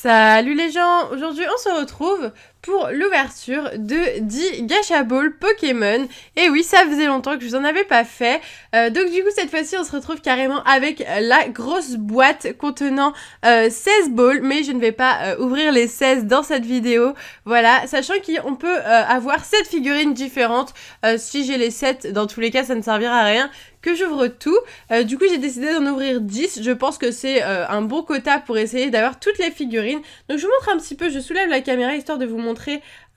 Salut les gens, aujourd'hui on se retrouve pour l'ouverture de 10 Gacha Ball Pokémon. Et oui, ça faisait longtemps que je vous en avais pas fait. Donc du coup cette fois-ci on se retrouve carrément avec la grosse boîte contenant 16 balls. Mais je ne vais pas ouvrir les 16 dans cette vidéo. Voilà, sachant qu'on peut avoir 7 figurines différentes. Si j'ai les 7, dans tous les cas ça ne servira à rien que j'ouvre tout. Du coup j'ai décidé d'en ouvrir 10. Je pense que c'est un bon quota pour essayer d'avoir toutes les figurines. Donc je vous montre un petit peu, je soulève la caméra histoire de vous montrer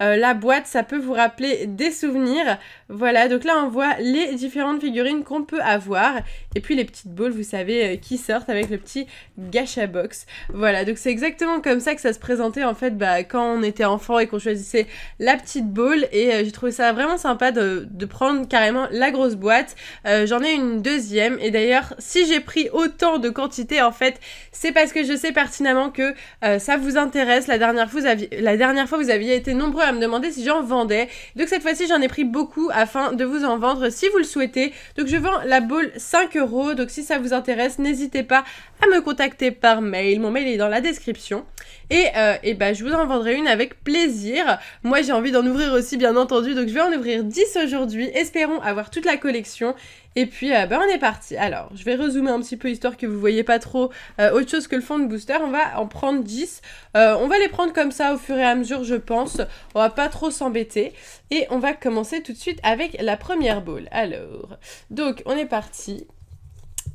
la boîte, ça peut vous rappeler des souvenirs. Voilà, donc là on voit les différentes figurines qu'on peut avoir. Et puis les petites balls, vous savez, qui sortent avec le petit Gacha Box. Voilà, donc c'est exactement comme ça que ça se présentait en fait quand on était enfant et qu'on choisissait la petite ball. Et j'ai trouvé ça vraiment sympa de prendre carrément la grosse boîte. J'en ai une deuxième. Et d'ailleurs, si j'ai pris autant de quantité, en fait, c'est parce que je sais pertinemment que ça vous intéresse. La dernière fois, vous aviez été nombreux à me demander si j'en vendais. Donc cette fois-ci, j'en ai pris beaucoup afin de vous en vendre si vous le souhaitez. Donc je vends la ball 5 €. Donc si ça vous intéresse, n'hésitez pas à me contacter par mail. Mon mail est dans la description. Et je vous en vendrai une avec plaisir. Moi, j'ai envie d'en ouvrir aussi, bien entendu. Donc je vais en ouvrir 10 aujourd'hui. Espérons avoir toute la collection. Et puis, on est parti. Alors, je vais rezoomer un petit peu, histoire que vous voyez pas trop autre chose que le fond de booster. On va en prendre 10. On va les prendre comme ça au fur et à mesure, je pense. On va pas trop s'embêter. Et on va commencer tout de suite avec la première ball. Alors, donc, on est parti.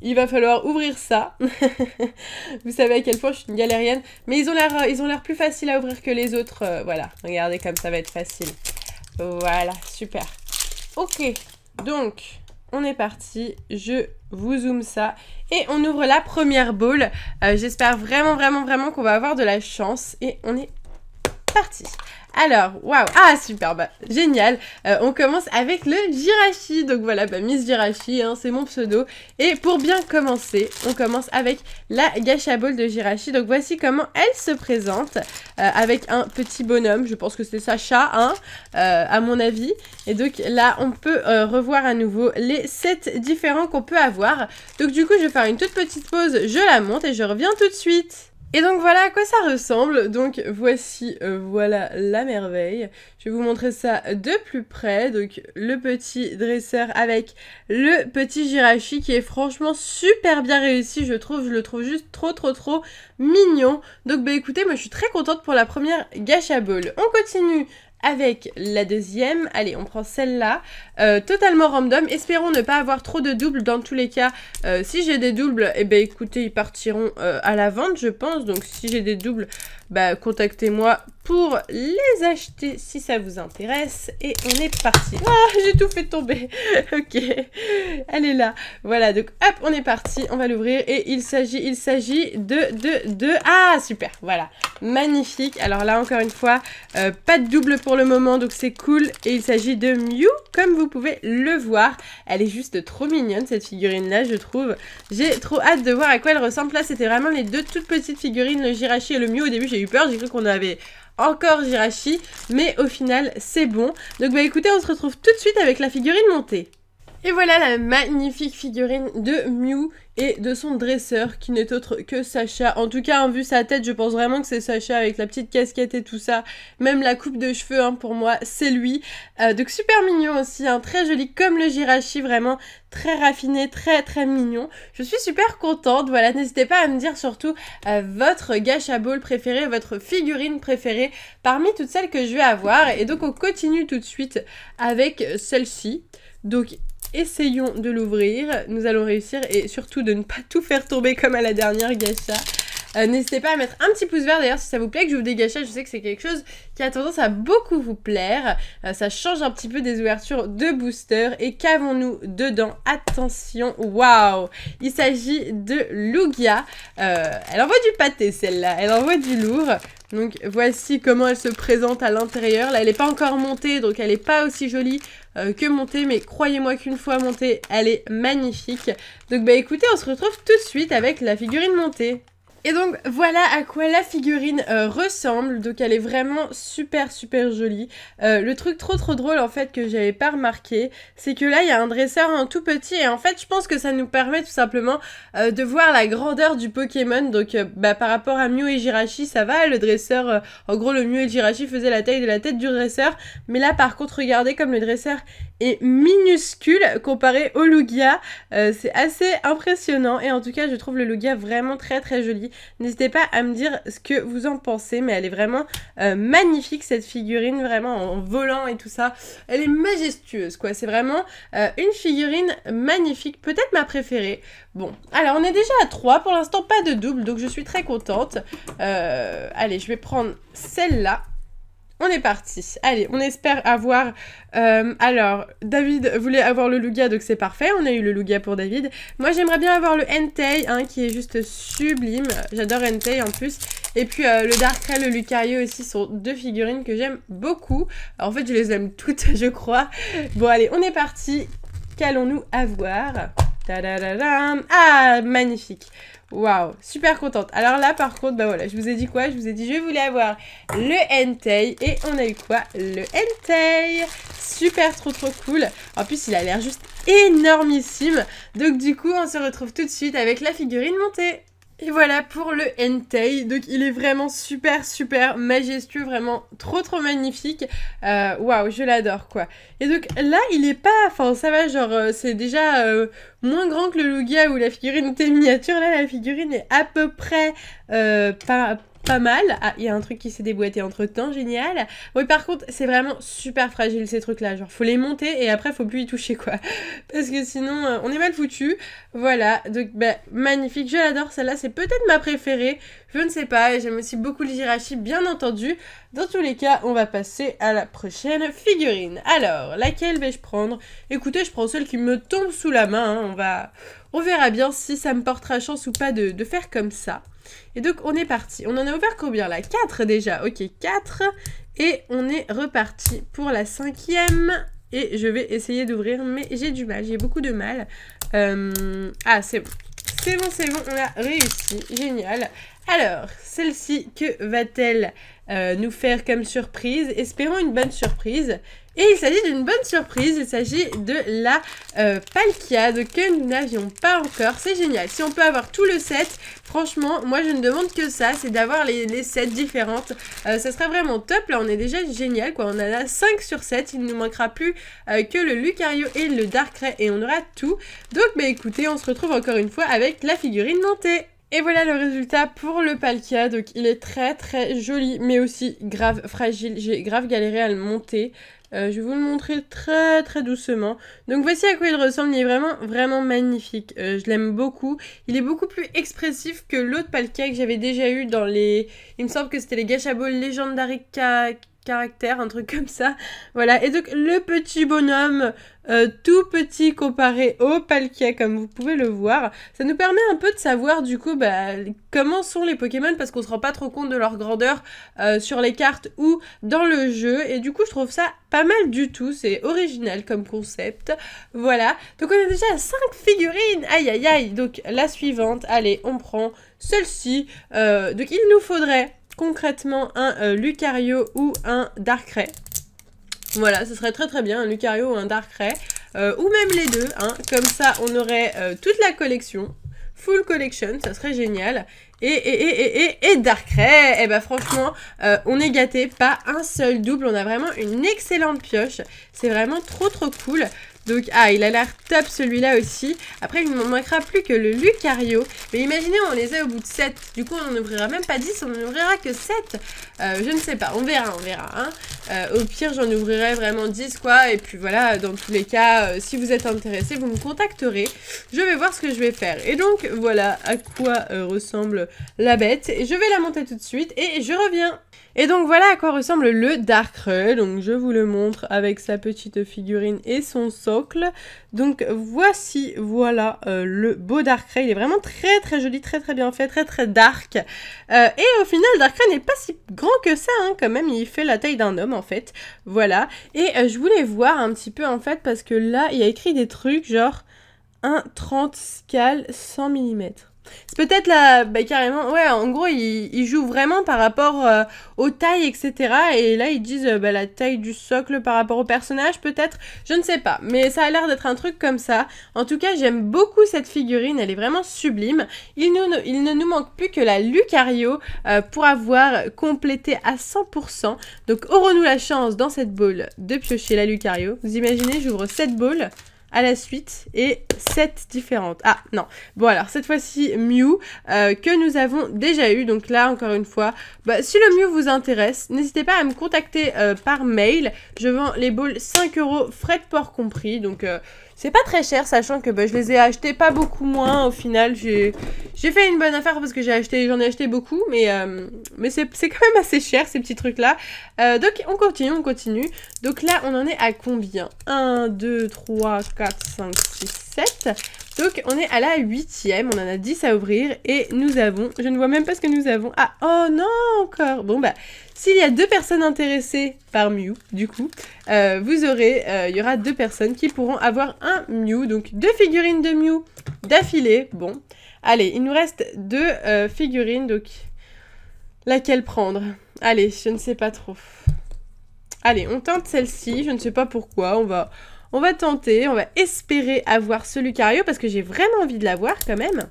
Il va falloir ouvrir ça. Vous savez à quel point je suis une galérienne. Mais ils ont l'air plus faciles à ouvrir que les autres. Voilà, regardez comme ça va être facile. Voilà, super. Ok, donc... on est parti, je vous zoome ça et on ouvre la première ball. J'espère vraiment qu'on va avoir de la chance et on est parti. Alors, waouh, ah super, génial. On commence avec le Jirachi. Donc voilà, Miss Jirachi, hein, c'est mon pseudo. Et pour bien commencer, on commence avec la Gacha Ball de Jirachi. Donc voici comment elle se présente, avec un petit bonhomme. Je pense que c'est Sacha, hein, à mon avis. Et donc là, on peut revoir à nouveau les 7 différents qu'on peut avoir. Donc du coup, je vais faire une toute petite pause, je la monte et je reviens tout de suite. Et donc voilà à quoi ça ressemble. Donc voici, voilà la merveille. Je vais vous montrer ça de plus près. Donc le petit dresseur avec le petit Jirachi qui est franchement super bien réussi, je trouve. Je le trouve juste trop mignon. Donc écoutez, moi je suis très contente pour la première Gacha Ball. On continue avec la deuxième. Allez, on prend celle-là, totalement random. Espérons ne pas avoir trop de doubles. Dans tous les cas, si j'ai des doubles, écoutez, ils partiront à la vente, je pense. Donc si j'ai des doubles, contactez-moi pour les acheter si ça vous intéresse. Et on est parti. Ah, j'ai tout fait tomber. Ok, elle est là. Voilà, donc hop, on est parti. On va l'ouvrir et il s'agit de... Ah, super, voilà. Magnifique. Alors là, encore une fois, pas de double pour le moment, donc c'est cool. Et il s'agit de Mew, comme vous pouvez le voir. Elle est juste trop mignonne, cette figurine-là, je trouve. J'ai trop hâte de voir à quoi elle ressemble. Là, c'était vraiment les deux toutes petites figurines, le Jirachi et le Mew. Au début, j'ai eu peur, j'ai cru qu'on avait encore Jirachi, mais au final, c'est bon. Donc, écoutez, on se retrouve tout de suite avec la figurine montée. Et voilà la magnifique figurine de Mew et de son dresseur qui n'est autre que Sacha. En tout cas, vu sa tête, je pense vraiment que c'est Sacha avec la petite casquette et tout ça. Même la coupe de cheveux, hein, pour moi, c'est lui. Donc super mignon aussi, hein, très joli comme le Jirachi, vraiment très raffiné, très mignon. Je suis super contente, voilà, n'hésitez pas à me dire surtout votre Gacha Ball préféré, votre figurine préférée parmi toutes celles que je vais avoir. Et donc on continue tout de suite avec celle-ci. Donc essayons de l'ouvrir, nous allons réussir et surtout de ne pas tout faire tomber comme à la dernière Gacha. N'hésitez pas à mettre un petit pouce vert d'ailleurs si ça vous plaît que je vous des gachas, je sais que c'est quelque chose qui a tendance à beaucoup vous plaire. Ça change un petit peu des ouvertures de booster. Et qu'avons-nous dedans? Attention, waouh! Il s'agit de Lugia. Elle envoie du pâté celle-là, elle envoie du lourd. Donc voici comment elle se présente à l'intérieur. Là elle n'est pas encore montée, donc elle n'est pas aussi jolie que montée, mais croyez-moi qu'une fois montée, elle est magnifique. Donc écoutez, on se retrouve tout de suite avec la figurine montée. Et donc voilà à quoi la figurine ressemble, donc elle est vraiment super jolie. Le truc trop drôle en fait que j'avais pas remarqué, c'est que là il y a un dresseur un tout petit et en fait je pense que ça nous permet tout simplement de voir la grandeur du Pokémon. Donc par rapport à Mew et Jirachi ça va, le dresseur, en gros le Mew et Jirachi faisaient la taille de la tête du dresseur, mais là par contre regardez comme le dresseur est minuscule comparé au Lugia, c'est assez impressionnant et en tout cas je trouve le Lugia vraiment très joli. N'hésitez pas à me dire ce que vous en pensez, mais elle est vraiment magnifique cette figurine, vraiment en volant et tout ça, elle est majestueuse quoi, c'est vraiment une figurine magnifique, peut-être ma préférée. Bon, alors on est déjà à 3, pour l'instant pas de double, donc je suis très contente. Allez, je vais prendre celle-là. On est parti. Allez, on espère avoir... alors, David voulait avoir le Lugia, donc c'est parfait. On a eu le Lugia pour David. Moi, j'aimerais bien avoir le Entei, hein, qui est juste sublime. J'adore Entei en plus. Et puis, le Darkrai, le Lucario aussi sont deux figurines que j'aime beaucoup. Alors, en fait, je les aime toutes, je crois. Bon, allez, on est parti. Qu'allons-nous avoir? Tadadadam. Ah, magnifique. Waouh, super contente. Alors là, par contre, bah voilà, je vous ai dit quoi? Je vous ai dit je voulais avoir le Entei et on a eu quoi? Le Entei. Super, trop cool. En plus, il a l'air juste énormissime. Donc du coup, on se retrouve tout de suite avec la figurine montée. Et voilà pour le Entei, donc il est vraiment super majestueux, vraiment trop magnifique. Waouh, je l'adore quoi. Et donc là il est pas, enfin ça va, genre c'est déjà moins grand que le Lugia où la figurine était miniature. Là la figurine est à peu près pas mal. Ah, il y a un truc qui s'est déboîté entre temps, génial. Oui, par contre, c'est vraiment super fragile ces trucs-là. Genre, faut les monter et après, faut plus y toucher, quoi. Parce que sinon, on est mal foutu. Voilà, donc, bah, magnifique. Je l'adore, celle-là, c'est peut-être ma préférée. Je ne sais pas. J'aime aussi beaucoup le Jirachi, bien entendu. Dans tous les cas, on va passer à la prochaine figurine. Alors, laquelle vais-je prendre? Écoutez, je prends celle qui me tombe sous la main. Hein. On verra bien si ça me portera chance ou pas de faire comme ça. Et donc on est parti. On en a ouvert combien là? 4 déjà. Ok, 4. Et on est reparti pour la 5e. Et je vais essayer d'ouvrir, mais j'ai du mal. J'ai beaucoup de mal. Ah, c'est bon. C'est bon, on a réussi. Génial. Alors, celle-ci, que va-t-elle nous faire comme surprise? Espérons une bonne surprise. Et il s'agit d'une bonne surprise, il s'agit de la Palkia que nous n'avions pas encore, c'est génial. Si on peut avoir tout le set, franchement, moi je ne demande que ça, c'est d'avoir les sets différentes. Ça serait vraiment top, là on est déjà génial quoi, on en a 5 sur 7, il ne nous manquera plus que le Lucario et le Darkrai et on aura tout. Donc bah écoutez, on se retrouve encore une fois avec la figurine montée. Et voilà le résultat pour le Palkia, donc il est très joli, mais aussi grave fragile, j'ai grave galéré à le monter. Je vais vous le montrer très doucement. Donc voici à quoi il ressemble, il est vraiment magnifique. Je l'aime beaucoup. Il est beaucoup plus expressif que l'autre Palkia que j'avais déjà eu dans les... Il me semble que c'était les Gachabo Legendary Caractère, un truc comme ça. Voilà, et donc le petit bonhomme tout petit comparé au Palkia, comme vous pouvez le voir. Ça nous permet un peu de savoir du coup comment sont les Pokémon, parce qu'on se rend pas trop compte de leur grandeur sur les cartes ou dans le jeu. Et du coup, je trouve ça pas mal du tout. C'est original comme concept. Voilà. Donc, on est déjà à 5 figurines. Aïe. Donc, la suivante. Allez, on prend celle-ci. Donc, il nous faudrait concrètement un Lucario ou un Darkrai. Voilà, ce serait très bien, un Lucario ou un Darkrai, ou même les deux, hein. Comme ça on aurait toute la collection, full collection, ça serait génial. Et Darkrai, et franchement, on est gâté, pas un seul double, on a vraiment une excellente pioche, c'est vraiment trop cool. Donc, il a l'air top celui-là aussi. Après, il ne manquera plus que le Lucario. Mais imaginez, on les a au bout de 7. Du coup, on n'ouvrira même pas 10, on n'ouvrira que 7. Je ne sais pas, on verra. Hein. Au pire, j'en ouvrirai vraiment 10, quoi. Et puis voilà, dans tous les cas, si vous êtes intéressé, vous me contacterez. Je vais voir ce que je vais faire. Et donc, voilà à quoi ressemble la bête. Et je vais la monter tout de suite et je reviens. Et donc voilà à quoi ressemble le Darkrai, donc je vous le montre avec sa petite figurine et son socle. Donc voici, voilà le beau Darkrai, il est vraiment très joli, très bien fait, très dark. Et au final Darkrai n'est pas si grand que ça, hein, quand même, il fait la taille d'un homme en fait, voilà. Et je voulais voir un petit peu en fait, parce que là il y a écrit des trucs genre 1,30 scale 100 mm. C'est peut-être la... Bah, carrément, ouais, en gros, ils jouent vraiment par rapport aux tailles, etc. Et là, ils disent bah, la taille du socle par rapport au personnage, peut-être. Je ne sais pas, mais ça a l'air d'être un truc comme ça. En tout cas, j'aime beaucoup cette figurine, elle est vraiment sublime. Il ne nous manque plus que la Lucario pour avoir complété à 100%. Donc, aurons-nous la chance dans cette bowl de piocher la Lucario? Vous imaginez, j'ouvre cette bowl à la suite et 7 différentes. Ah non, bon alors cette fois-ci Mew que nous avons déjà eu, donc là encore une fois, bah, si le Mew vous intéresse, n'hésitez pas à me contacter par mail, je vends les balls 5 € frais de port compris, donc c'est pas très cher, sachant que bah, je les ai achetés pas beaucoup moins, au final j'ai fait une bonne affaire parce que j'en ai acheté beaucoup, mais c'est quand même assez cher ces petits trucs là. Donc on continue, donc là on en est à combien? 1, 2, 3, 4, 5, 6, 7. Donc on est à la 8e, on en a 10 à ouvrir et nous avons, je ne vois même pas ce que nous avons. Ah, oh non, encore. Bon bah, s'il y a 2 personnes intéressées par Mew, du coup, vous aurez, il y aura 2 personnes qui pourront avoir un Mew, donc 2 figurines de Mew d'affilée. Bon, allez, il nous reste 2 figurines, donc laquelle prendre? Allez, je ne sais pas trop. Allez, on tente celle-ci, je ne sais pas pourquoi, on va tenter, on va espérer avoir ce Lucario parce que j'ai vraiment envie de l'avoir quand même.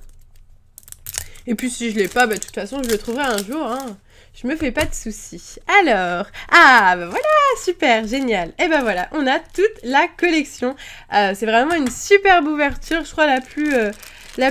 Et puis si je l'ai pas, bah de toute façon je le trouverai un jour, hein. Je me fais pas de soucis. Alors, ah bah voilà, super, génial. Et bah voilà, on a toute la collection. C'est vraiment une superbe ouverture, je crois la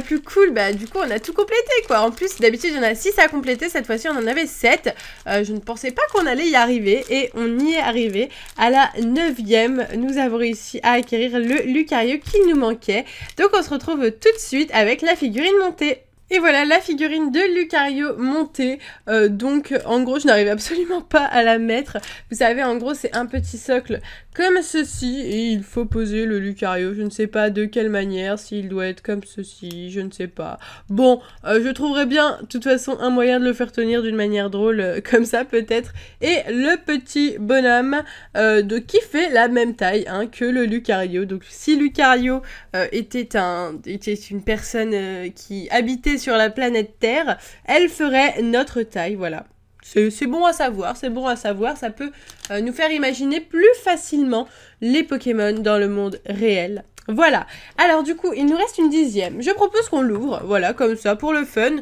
plus cool. Bah du coup on a tout complété quoi. En plus d'habitude il y en a 6 à compléter, cette fois-ci on en avait 7. Je ne pensais pas qu'on allait y arriver et on y est arrivé. À la 9e, nous avons réussi à acquérir le Lucario qui nous manquait. Donc on se retrouve tout de suite avec la figurine montée. Et voilà la figurine de Lucario montée, donc en gros je n'arrive absolument pas à la mettre. Vous savez en gros c'est un petit socle comme ceci et il faut poser le Lucario, je ne sais pas de quelle manière, s'il doit être comme ceci, je ne sais pas. Bon, je trouverai bien de toute façon un moyen de le faire tenir d'une manière drôle comme ça peut-être. Et le petit bonhomme qui fait la même taille hein, que le Lucario, donc si Lucario était une personne qui habitait sur la planète Terre, elle ferait notre taille, voilà. C'est bon à savoir, ça peut nous faire imaginer plus facilement les Pokémon dans le monde réel. Voilà, alors du coup, il nous reste une 10e. Je propose qu'on l'ouvre, voilà, comme ça, pour le fun,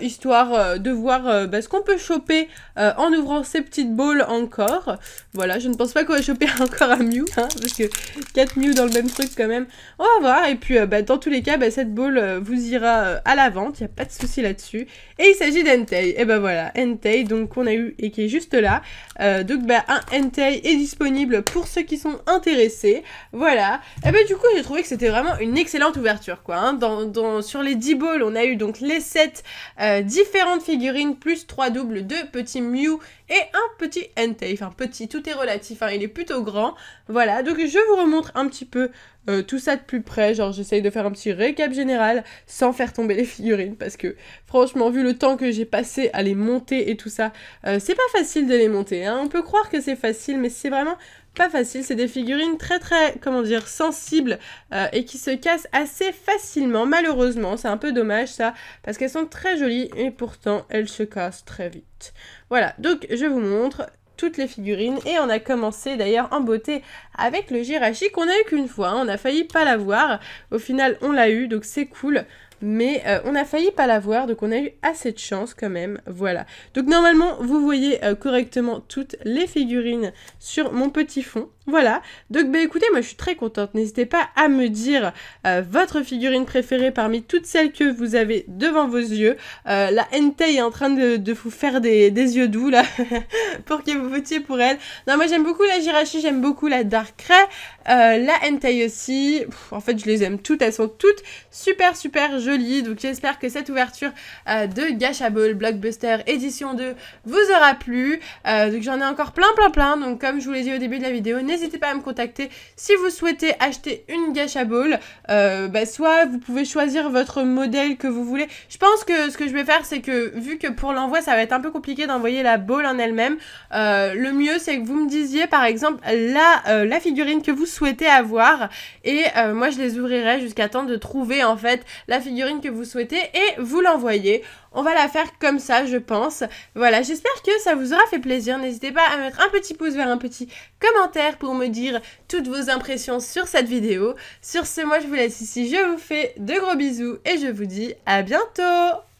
histoire de voir ce qu'on peut choper en ouvrant ces petites balls encore. Voilà, je ne pense pas qu'on va choper encore un Mew, hein, parce que 4 Mew dans le même truc quand même. On va voir, et puis dans tous les cas, cette ball vous ira à la vente, il n'y a pas de souci là-dessus. Et il s'agit d'Entei, et voilà, Entei, donc qu'on a eu et qui est juste là. Donc un Entei est disponible pour ceux qui sont intéressés, voilà. Et du coup, j'ai trouvé que c'était vraiment une excellente ouverture, quoi. Hein. Sur les 10 balls, on a eu donc les 7 différentes figurines, plus 3 doubles de petits Mew et un petit Entei. Enfin, petit, tout est relatif, hein, il est plutôt grand. Voilà, donc je vous remontre un petit peu tout ça de plus près. Genre, j'essaye de faire un petit récap général sans faire tomber les figurines parce que, franchement, vu le temps que j'ai passé à les monter et tout ça, c'est pas facile de les monter. Hein. On peut croire que c'est facile, mais c'est vraiment pas facile. C'est des figurines très, comment dire, sensibles et qui se cassent assez facilement. Malheureusement, c'est un peu dommage ça parce qu'elles sont très jolies et pourtant elles se cassent très vite. Voilà, donc je vous montre toutes les figurines et on a commencé d'ailleurs en beauté avec le Jirachi qu'on a eu qu'une fois, hein. On a failli pas l'avoir, au final on l'a eu donc c'est cool. Mais on a failli pas l'avoir, donc on a eu assez de chance quand même, voilà. Donc normalement, vous voyez correctement toutes les figurines sur mon petit fond, voilà. Donc écoutez, moi je suis très contente, n'hésitez pas à me dire votre figurine préférée parmi toutes celles que vous avez devant vos yeux. La Entei est en train de vous faire des yeux doux là, pour que vous votiez pour elle. Non, moi j'aime beaucoup la Jirachi, j'aime beaucoup la Darkrai, la Entei aussi. En fait, je les aime toutes, elles sont toutes super jolies. Donc j'espère que cette ouverture de Gachaball Blockbuster édition 2 vous aura plu. Donc j'en ai encore plein. Donc comme je vous l'ai dit au début de la vidéo, n'hésitez pas à me contacter si vous souhaitez acheter une Gachaball. Soit vous pouvez choisir votre modèle que vous voulez. Je pense que ce que je vais faire, c'est que vu que pour l'envoi ça va être un peu compliqué d'envoyer la ball en elle-même, le mieux c'est que vous me disiez par exemple la figurine que vous souhaitez avoir et moi je les ouvrirai jusqu'à temps de trouver en fait la figurine figurine que vous souhaitez et vous l'envoyez. On va la faire comme ça, je pense. Voilà, j'espère que ça vous aura fait plaisir. N'hésitez pas à mettre un petit pouce vers un petit commentaire pour me dire toutes vos impressions sur cette vidéo. Sur ce, moi je vous laisse ici, je vous fais de gros bisous et je vous dis à bientôt!